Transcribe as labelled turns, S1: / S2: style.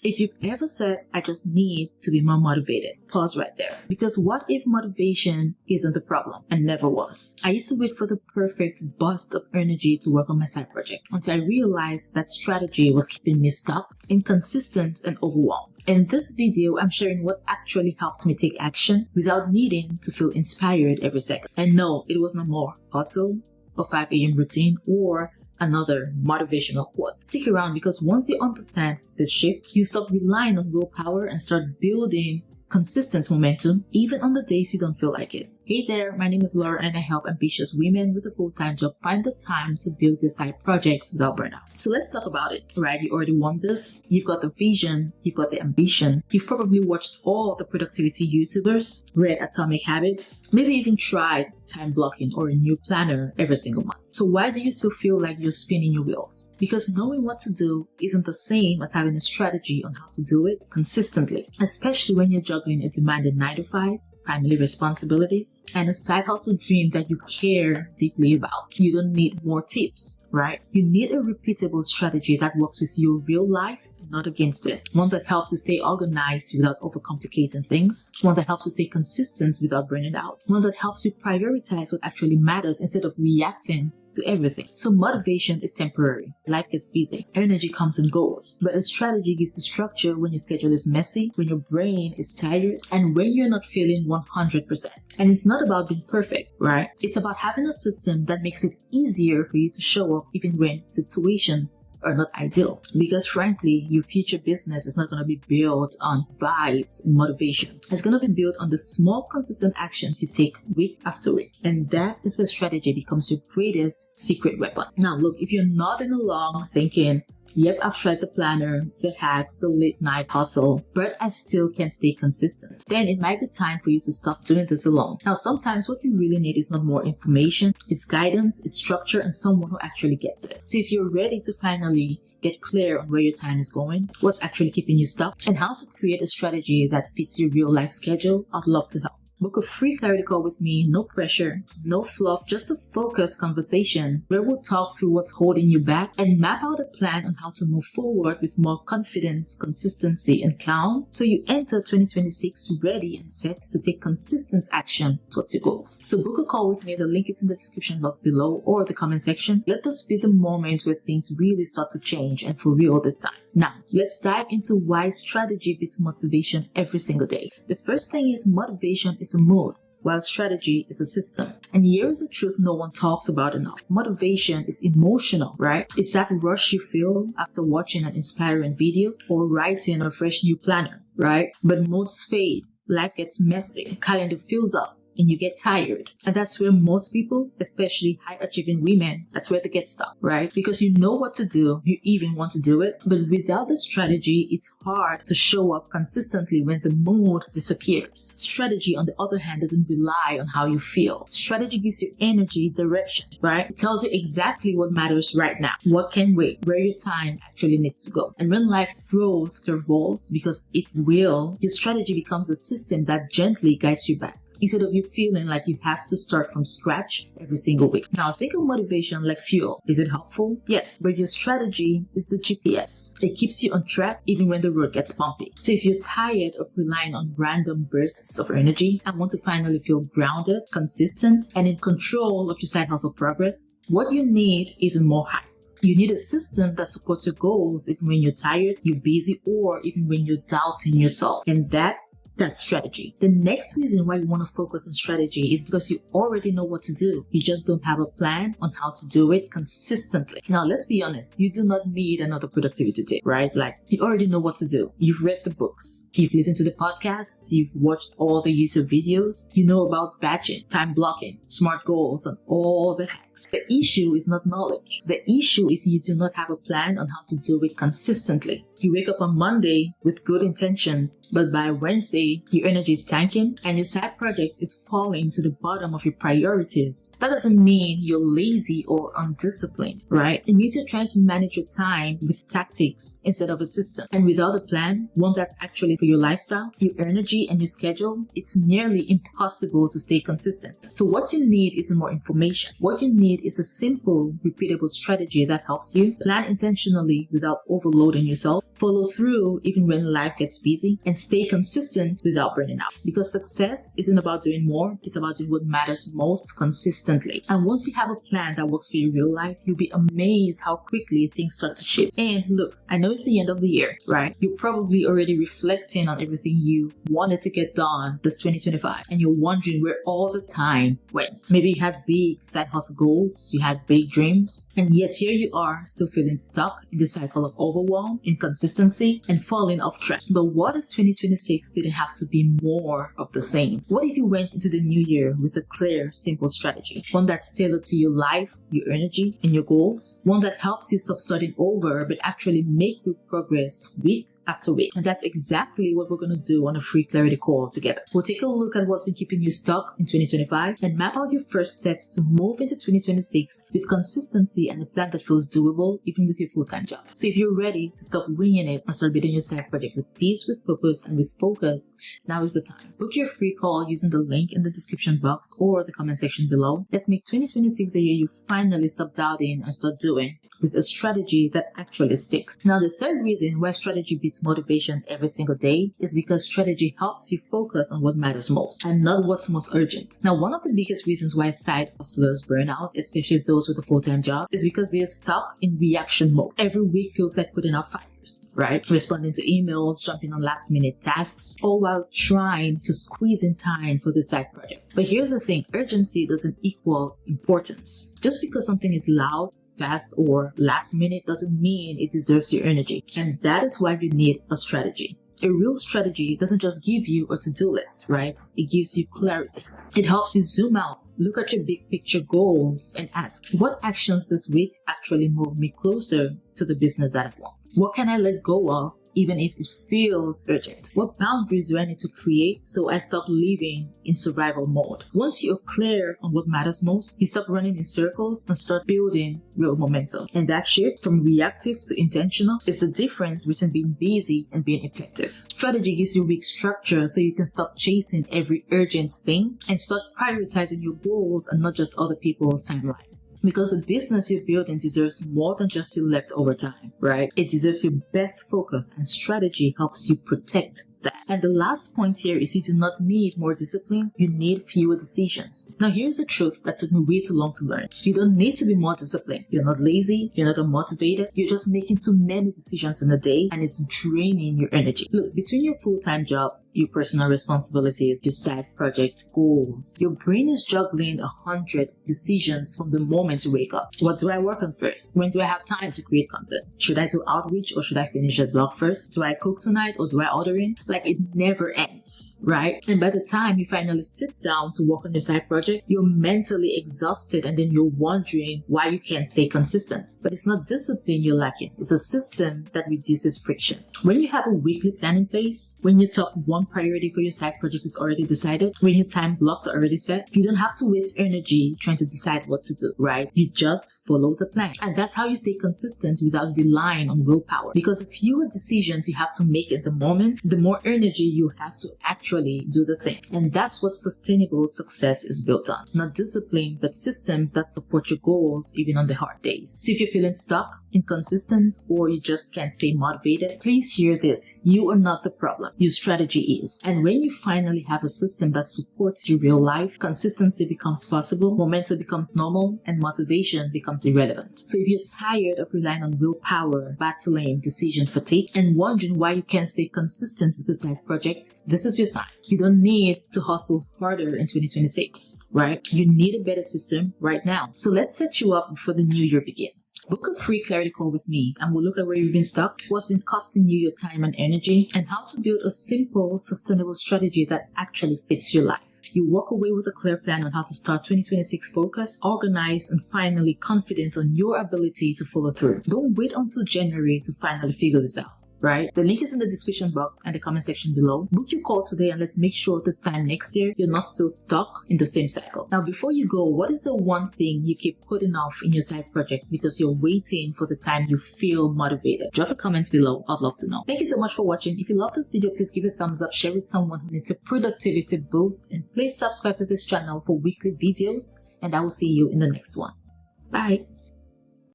S1: If you've ever said, I just need to be more motivated, pause right there. Because what if motivation isn't the problem and never was? I used to wait for the perfect burst of energy to work on my side project until I realized that strategy was keeping me stuck, inconsistent, and overwhelmed. In this video, I'm sharing what actually helped me take action without needing to feel inspired every second. And no, it was no more hustle, a 5 a.m. routine, or another motivational quote. Stick around because once you understand this shift, you stop relying on willpower and start building consistent momentum even on the days you don't feel like it. Hey there, my name is Laura and I help ambitious women with a full-time job find the time to build their side projects without burnout. So let's talk about it, right? You already want this. You've got the vision. You've got the ambition. You've probably watched all the productivity YouTubers, read Atomic Habits, maybe even tried time blocking or a new planner every single month. So why do you still feel like you're spinning your wheels? Because knowing what to do isn't the same as having a strategy on how to do it consistently, especially when you're juggling a demanding 9-to-5, family responsibilities, and a side hustle dream that you care deeply about. You don't need more tips, right? You need a repeatable strategy that works with your real life, not against it. One that helps you stay organized without overcomplicating things. One that helps you stay consistent without burning out. One that helps you prioritize what actually matters instead of reacting to everything. So motivation is temporary. Life gets busy. Energy comes and goes. But a strategy gives you structure when your schedule is messy, when your brain is tired, and when you're not feeling 100%. And it's not about being perfect, right? It's about having a system that makes it easier for you to show up even when situations are not ideal. Because frankly, your future business is not going to be built on vibes and motivation. It's going to be built on the small, consistent actions you take week after week. And that is where strategy becomes your greatest secret weapon. Now, look, if you're nodding along thinking, yep, I've tried the planner, the hacks, the late night hustle, but I still can't stay consistent, then it might be time for you to stop doing this alone. Now, sometimes what you really need is not more information, it's guidance, it's structure, and someone who actually gets it. So if you're ready to finally get clear on where your time is going, what's actually keeping you stuck, and how to create a strategy that fits your real life schedule, I'd love to help. Book a free clarity call with me, no pressure, no fluff, just a focused conversation where we'll talk through what's holding you back and map out a plan on how to move forward with more confidence, consistency, and calm so you enter 2026 ready and set to take consistent action towards your goals. So book a call with me. The link is in the description box below or the comment section. Let this be the moment where things really start to change and for real this time. Now, let's dive into why strategy beats motivation every single day. The first thing is motivation is a mood, while strategy is a system. And here is the truth no one talks about enough. Motivation is emotional, right? It's that rush you feel after watching an inspiring video or writing a fresh new planner, right? But moods fade, life gets messy, calendar fills up, and you get tired. And that's where most people, especially high-achieving women, that's where they get stuck, right? Because you know what to do, you even want to do it, but without the strategy, it's hard to show up consistently when the mood disappears. Strategy, on the other hand, doesn't rely on how you feel. Strategy gives you energy, direction, right? It tells you exactly what matters right now, what can wait, where your time actually needs to go. And when life throws curveballs, because it will, your strategy becomes a system that gently guides you back, instead of you feeling like you have to start from scratch every single week. Now, think of motivation like fuel. Is it helpful? Yes, but your strategy is the GPS. It keeps you on track even when the road gets bumpy. So if you're tired of relying on random bursts of energy and want to finally feel grounded, consistent, and in control of your side hustle progress, what you need isn't more hype. You need a system that supports your goals even when you're tired, you're busy, or even when you're doubting yourself. And that's strategy. The next reason why you want to focus on strategy is because you already know what to do. You just don't have a plan on how to do it consistently. Now, let's be honest. You do not need another productivity tip, right? Like, you already know what to do. You've read the books. You've listened to the podcasts. You've watched all the YouTube videos. You know about batching, time blocking, SMART goals, and all the hacks. The issue is not knowledge. The issue is you do not have a plan on how to do it consistently. You wake up on Monday with good intentions, but by Wednesday, strategy, your energy is tanking and your side project is falling to the bottom of your priorities, that doesn't mean you're lazy or undisciplined, right? It means you're trying to manage your time with tactics instead of a system. And without a plan, one that's actually for your lifestyle, your energy, and your schedule, it's nearly impossible to stay consistent. So what you need isn't more information. What you need is a simple, repeatable strategy that helps you plan intentionally without overloading yourself, follow through even when life gets busy, and stay consistent without burning out. Because success isn't about doing more, it's about doing what matters most consistently. And once you have a plan that works for your real life, you'll be amazed how quickly things start to shift. And look, I know it's the end of the year, right? You're probably already reflecting on everything you wanted to get done this 2025, and you're wondering where all the time went. Maybe you had big side hustle goals, you had big dreams, and yet here you are still feeling stuck in the cycle of overwhelm, inconsistency, and falling off track. But what if 2026 didn't have to be more of the same? What if you went into the new year with a clear, simple strategy? One that's tailored to your life, your energy, and your goals. One that helps you stop starting over but actually make good progress week after week. And that's exactly what we're going to do on a free clarity call together. We'll take a look at what's been keeping you stuck in 2025 and map out your first steps to move into 2026 with consistency and a plan that feels doable even with your full-time job. So if you're ready to stop winging it and start building your side project with peace, with purpose, and with focus, now is the time. Book your free call using the link in the description box or the comment section below. Let's make 2026 the year you finally stop doubting and start doing with a strategy that actually sticks. Now, the third reason why strategy beats motivation every single day is because strategy helps you focus on what matters most and not what's most urgent. Now, one of the biggest reasons why side hustlers burn out, especially those with a full-time job, is because they're stuck in reaction mode. Every week feels like putting out fires, right? Responding to emails, jumping on last-minute tasks, all while trying to squeeze in time for the side project. But here's the thing, urgency doesn't equal importance. Just because something is loud, fast, or last minute doesn't mean it deserves your energy. And that is why you need a strategy. A real strategy doesn't just give you a to-do list, right? It gives you clarity. It helps you zoom out, look at your big picture goals, and ask, what actions this week actually move me closer to the business that I want? What can I let go of even if it feels urgent? What boundaries do I need to create so I stop living in survival mode? Once you're clear on what matters most, you stop running in circles and start building real momentum. And that shift from reactive to intentional is the difference between being busy and being effective. Strategy gives you weak structure so you can stop chasing every urgent thing and start prioritizing your goals and not just other people's timelines. Because the business you're building deserves more than just your leftover time, right? It deserves your best focus, and strategy helps you protect that. And the last point here is you do not need more discipline, you need fewer decisions. Now here's the truth that took me way too long to learn. You don't need to be more disciplined. You're not lazy, you're not unmotivated, you're just making too many decisions in a day and it's draining your energy. Look, between your full-time job, your personal responsibilities, your side project, goals, your brain is juggling 100 decisions from the moment you wake up. What do I work on first? When do I have time to create content? Should I do outreach or should I finish the blog first? Do I cook tonight or do I order in? Like, it never ends, right? And by the time you finally sit down to work on your side project, you're mentally exhausted and then you're wondering why you can't stay consistent. But it's not discipline you're lacking. It's a system that reduces friction. When you have a weekly plan in place, when your top one priority for your side project is already decided, when your time blocks are already set, you don't have to waste energy trying to decide what to do, right? You just follow the plan. And that's how you stay consistent without relying on willpower. Because the fewer decisions you have to make at the moment, the more energy you have to actually do the thing. And that's what sustainable success is built on. Not discipline, but systems that support your goals even on the hard days. So if you're feeling stuck, inconsistent, or you just can't stay motivated, please hear this. You are not the problem. Your strategy is. And when you finally have a system that supports your real life, consistency becomes possible, momentum becomes normal, and motivation becomes irrelevant. So if you're tired of relying on willpower, battling decision fatigue, and wondering why you can't stay consistent with the side project, this is your sign. You don't need to hustle harder in 2026, right? You need a better system right now. So let's set you up before the new year begins. Book a free clarity call with me and we'll look at where you've been stuck, what's been costing you your time and energy, and how to build a simple, sustainable strategy that actually fits your life. You walk away with a clear plan on how to start 2026 focused, organized, and finally confident on your ability to follow through. Don't wait until January to finally figure this out. right? The link is in the description box and the comment section below. Book your call today and let's make sure this time next year you're not still stuck in the same cycle. Now, before you go, what is the one thing you keep putting off in your side projects because you're waiting for the time you feel motivated? Drop a comment below. I'd love to know. Thank you so much for watching. If you love this video, please give it a thumbs up, share with someone who needs a productivity boost, and please subscribe to this channel for weekly videos, and I will see you in the next one. Bye.